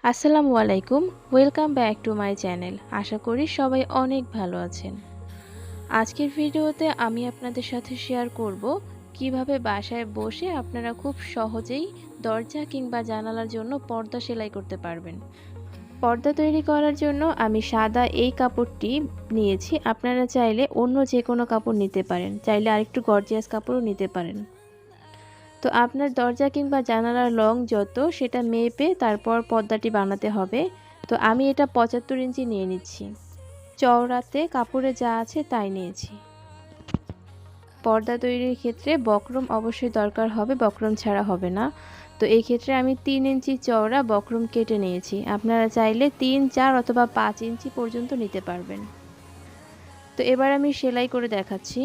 আসসালামুয়ালাইকুম, welcome back to my channel. আশা করি সবাই অনেক ভালো আছেন। আজকের ভিডিওতে আমি আপনাদের সাথে শেয়ার করব কিভাবে বাসায় বসে আপনারা খুব সহজেই দরজা কিংবা জানালার জন্য পর্দা সেলাই করতে পারবেন। পর্দা তৈরি করার জন্য আমি সাদা এই কাপড়টি নিয়েছি। আপনারা চাইলে অন্য যে কোনো কাপড় নিতে পারেন, চাইলে আরেকটু গর্জিয়াস কাপড়ও নিতে পারেন। তো আপনার দরজা কিংবা জানালার লং যত সেটা মেপে তারপর পর্দাটি বানাতে হবে। তো আমি এটা 75 ইঞ্চি নিয়ে নিচ্ছি। চওড়াতে কাপড়ে যা আছে তাই নিয়েছি। পর্দা তৈরির ক্ষেত্রে বক্রম অবশ্যই দরকার হবে, বক্রম ছাড়া হবে না। তো এই ক্ষেত্রে আমি 3 ইঞ্চি চওড়া বক্রম কেটে নিয়েছি। আপনারা চাইলে 3, 4 অথবা 5 ইঞ্চি পর্যন্ত নিতে পারবেন। তো এবার আমি সেলাই করে দেখাচ্ছি।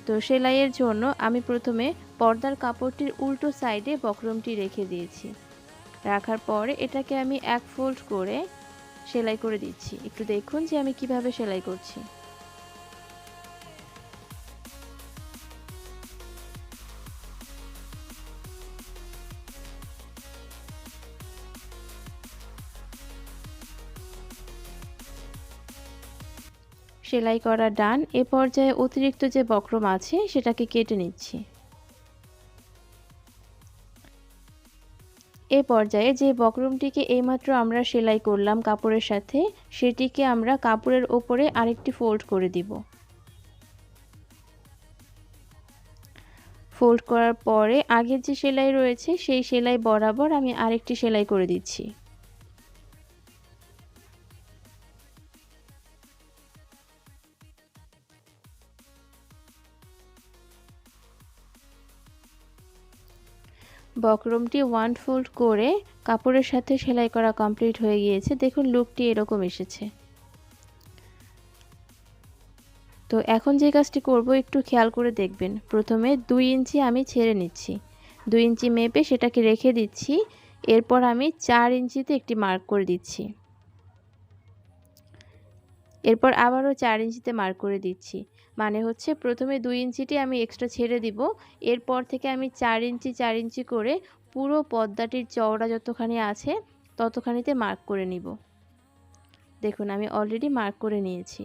তো সেলাইয়ের জন্য আমি প্রথমে পর্দার কাপড়টির উল্টো সাইডে বক্রমটি রেখে দিয়েছি। রাখার পরে এটাকে আমি এক ফোল্ড করে সেলাই করে দিচ্ছি। একটু দেখুন যে আমি কিভাবে সেলাই করছি। সেলাই করা ডান। এ পর্যায়ে অতিরিক্ত যে বক্রম আছে সেটাকে কেটে নিচ্ছি। এ পর্যায়ে যে বক্রমটিকে এইমাত্র আমরা সেলাই করলাম কাপড়ের সাথে, সেটিকে আমরা কাপড়ের ওপরে আরেকটি ফোল্ড করে দিব। ফোল্ড করার পরে আগের যে সেলাই রয়েছে সেই সেলাই বরাবর আমি আরেকটি সেলাই করে দিচ্ছি। বক্রমটি ওয়ান ফোল্ড করে কাপড়ের সাথে সেলাই করা কমপ্লিট হয়ে গিয়েছে। দেখুন লুকটি এরকম এসেছে। তো এখন যে কাজটি করব একটু খেয়াল করে দেখবেন। প্রথমে 2 ইঞ্চি আমি ছেড়ে নিচ্ছি। 2 ইঞ্চি মেপে সেটাকে রেখে দিচ্ছি। এরপর আমি 4 ইঞ্চিতে একটি মার্ক করে দিচ্ছি। এরপর আবারও 4 ইঞ্চিতে মার্ক করে দিচ্ছি। মানে হচ্ছে প্রথমে 2 ইঞ্চিটি আমি এক্সট্রা ছেড়ে দিব। এরপর থেকে আমি 4 ইঞ্চি 4 ইঞ্চি করে পুরো পর্দাটির চওড়া যতখানি আছে ততখানিতে মার্ক করে নিব। দেখুন আমি অলরেডি মার্ক করে নিয়েছি।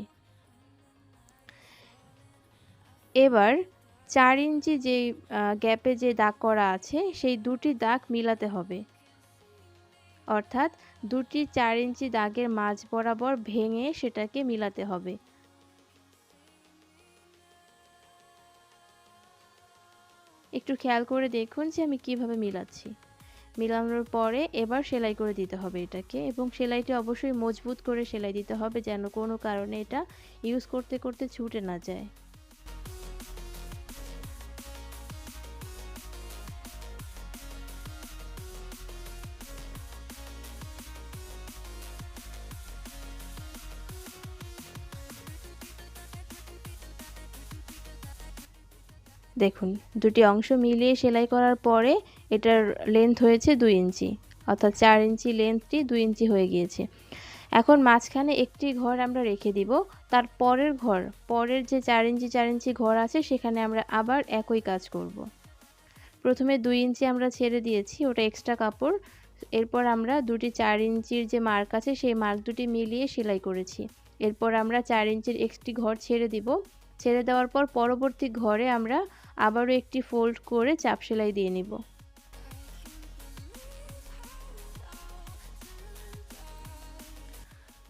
এবার 4 ইঞ্চি যে গ্যাপে যে দাগ করা আছে সেই দুটি দাগ মিলাতে হবে। অর্থাৎ দুটি 4 ইঞ্চি দাগের মাঝ বরাবর ভেঙে সেটাকে মিলাতে হবে। একটু খেয়াল করে দেখুন যে আমি কিভাবে মিলাচ্ছি। মিলানোর পরে এবার সেলাই করে দিতে হবে এটাকে, এবং সেলাইটি অবশ্যই মজবুত করে সেলাই দিতে হবে যেন কোনো কারণে এটা ইউজ করতে করতে ছুটে না যায়। দেখুন দুটি অংশ মিলিয়ে সেলাই করার পরে এটার লেন্থ হয়েছে 2 ইঞ্চি, অর্থাৎ 4 ইঞ্চি লেন্থটি 2 ইঞ্চি হয়ে গিয়েছে। এখন মাঝখানে একটি ঘর আমরা রেখে দিব। তার পরের যে 4 ইঞ্চি 4 ইঞ্চি ঘর আছে সেখানে আমরা আবার একই কাজ করব। প্রথমে 2 ইঞ্চি আমরা ছেড়ে দিয়েছি, ওটা এক্সট্রা কাপড়। এরপর আমরা দুটি 4 ইঞ্চির যে মার্ক আছে সেই মার্ক দুটি মিলিয়ে সেলাই করেছি। এরপর আমরা 4 ইঞ্চির একটি ঘর ছেড়ে দিব। ছেড়ে দেওয়ার পর পরবর্তী ঘরে আমরা আবারও একটি ফোল্ড করে চাপ সেলাই দিয়ে নিব।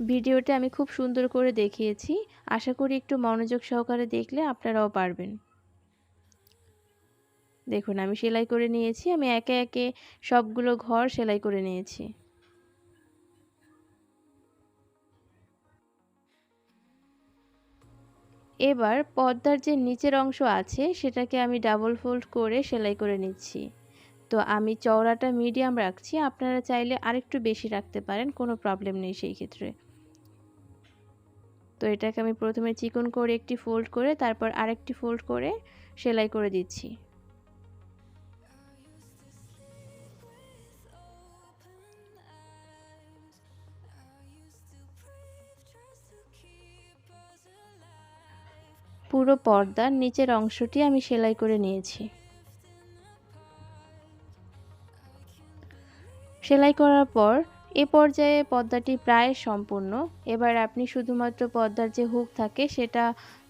ভিডিওতে আমি খুব সুন্দর করে দেখিয়েছি। আশা করি একটু মনোযোগ সহকারে দেখলে আপনারাও পারবেন। দেখুন আমি সেলাই করে নিয়েছি। আমি একে একে সবগুলো ঘর সেলাই করে নিয়েছি। এবার পর্দার যে নিচের অংশ আছে সেটাকে আমি ডাবল ফোল্ড করে সেলাই করে নিচ্ছি। তো আমি চওড়াটা মিডিয়াম রাখছি, আপনারা চাইলে আরেকটু বেশি রাখতে পারেন, কোনো প্রবলেম নেই সেই ক্ষেত্রে। তো এটাকে আমি প্রথমে চিকন করে একটি ফোল্ড করে তারপর আরেকটি ফোল্ড করে সেলাই করে দিচ্ছি। পুরো পর্দার নিচের অংশটি আমি সেলাই করে নিয়েছি। সেলাই করার পর এ পর্যায়ে পর্দাটি প্রায় সম্পূর্ণ। এবার আপনি শুধুমাত্র পর্দার যে হুক থাকে সেটা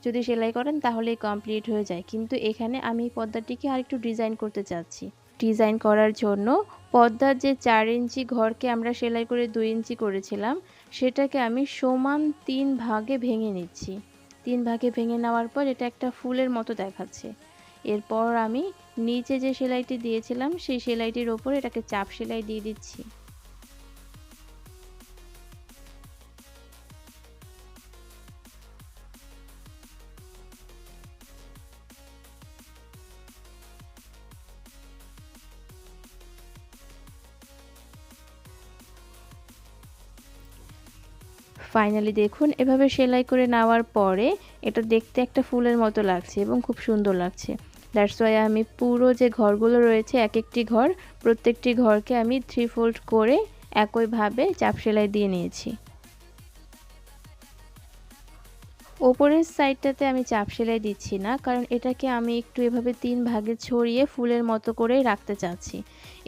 যদি সেলাই করেন তাহলেই কমপ্লিট হয়ে যায়, কিন্তু এখানে আমি পর্দাটিকে আরেকটু ডিজাইন করতে চাচ্ছি। ডিজাইন করার জন্য পর্দার যে 4 ইঞ্চি ঘরকে আমরা সেলাই করে 2 ইঞ্চি করেছিলাম সেটাকে আমি সমান 3 ভাগে ভেঙে নিচ্ছি। 3 ভাগে ভেঙে নেওয়ার পর এটা একটা ফুলের মতো দেখাচ্ছে। এরপর আমি নিচে যে সেলাইটি দিয়েছিলাম সেই সেলাইটির ওপর এটাকে চাপ সেলাই দিয়ে দিচ্ছি। ফাইনালি দেখুন এভাবে সেলাই করে নেওয়ার পরে এটা দেখতে একটা ফুলের মতো লাগছে এবং খুব সুন্দর লাগছে। দ্যাটস ওয়াই আমি পুরো যে ঘরগুলো রয়েছে এক একটি ঘর, প্রত্যেকটি ঘরকে আমি 3 ফোল্ড করে একইভাবে চাপ সেলাই দিয়ে নিয়েছি। ওপরের সাইডটাতে আমি চাপ সেলাই দিচ্ছি না, কারণ এটাকে আমি একটু এভাবে 3 ভাগে ছড়িয়ে ফুলের মতো করেই রাখতে চাচ্ছি।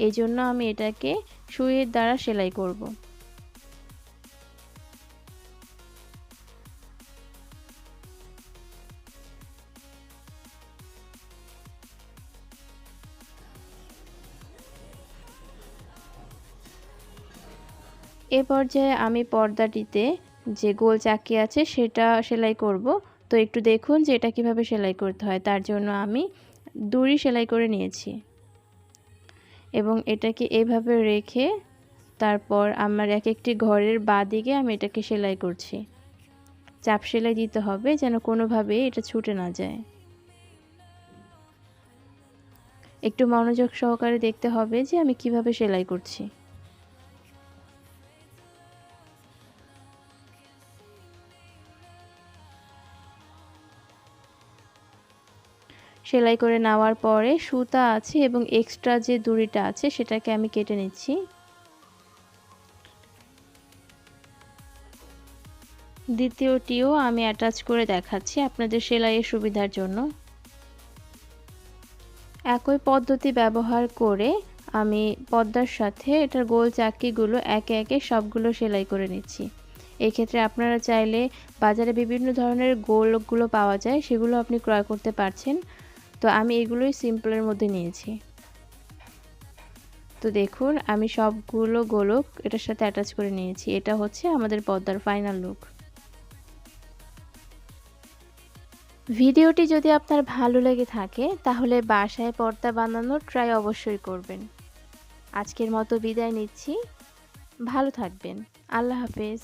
এই জন্য আমি এটাকে সুইয়ের দ্বারা সেলাই করব। এ পর্যায়ে আমি পর্দাটিতে যে গোল চাকি আছে সেটা সেলাই করব। তো একটু দেখুন যে এটা কিভাবে সেলাই করতে হয়। তার জন্য আমি দড়ি সেলাই করে নিয়েছি এবং এটাকে এভাবে রেখে তারপর আমার এক একটি ঘরের বাঁদিকে আমি এটাকে সেলাই করছি। চাপ সেলাই দিতে হবে যেন কোনোভাবেই এটা ছুটে না যায়। একটু মনোযোগ সহকারে দেখতে হবে যে আমি কিভাবে সেলাই করছি। সেলাই করে নেওয়ার পরে সুতা আছে এবং এক্সট্রা যে দড়িটা আছে সেটাকে আমি কেটে নিচ্ছি। দ্বিতীয়টিও আমি অ্যাটাচ করে দেখাচ্ছি আপনাদের সেলাইয়ের সুবিধার জন্য। একই পদ্ধতি ব্যবহার করে আমি পর্দার সাথে এটার গোল চাকিগুলো একে একে সবগুলো সেলাই করে নিচ্ছি। এক্ষেত্রে আপনারা চাইলে বাজারে বিভিন্ন ধরনের গোলকগুলো পাওয়া যায়, সেগুলো আপনি ক্রয় করতে পারছেন। তো আমি এগুলোই সিম্পলের মধ্যে নিয়েছি। তো দেখুন আমি সবগুলো গোলক এটার সাথে অ্যাটাচ করে নিয়েছি। এটা হচ্ছে আমাদের পর্দার ফাইনাল লুক। ভিডিওটি যদি আপনার ভালো লেগে থাকে তাহলে বাসায় পর্দা বানানোর ট্রাই অবশ্যই করবেন। আজকের মতো বিদায় নিচ্ছি। ভালো থাকবেন। আল্লাহ হাফেজ।